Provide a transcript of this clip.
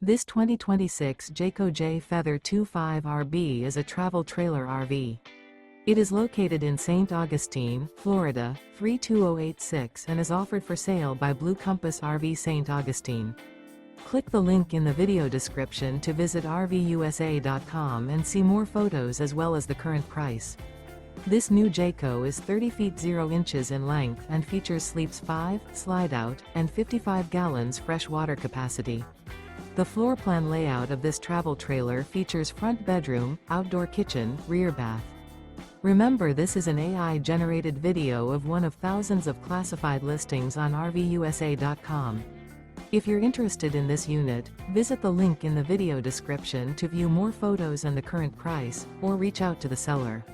This 2026 Jayco Jay Feather 25RB is a travel trailer RV. It is located in St. Augustine, Florida, 32086 and is offered for sale by Blue Compass RV St. Augustine. Click the link in the video description to visit RVUSA.com and see more photos as well as the current price. This new Jayco is 30 feet 0 inches in length and features sleeps 5, Slideout, and 55 gallons fresh water capacity. The floor plan layout of this travel trailer features front bedroom, outdoor kitchen, rear bath. Remember, this is an AI-generated video of one of thousands of classified listings on RVUSA.com. If you're interested in this unit, visit the link in the video description to view more photos and the current price, or reach out to the seller.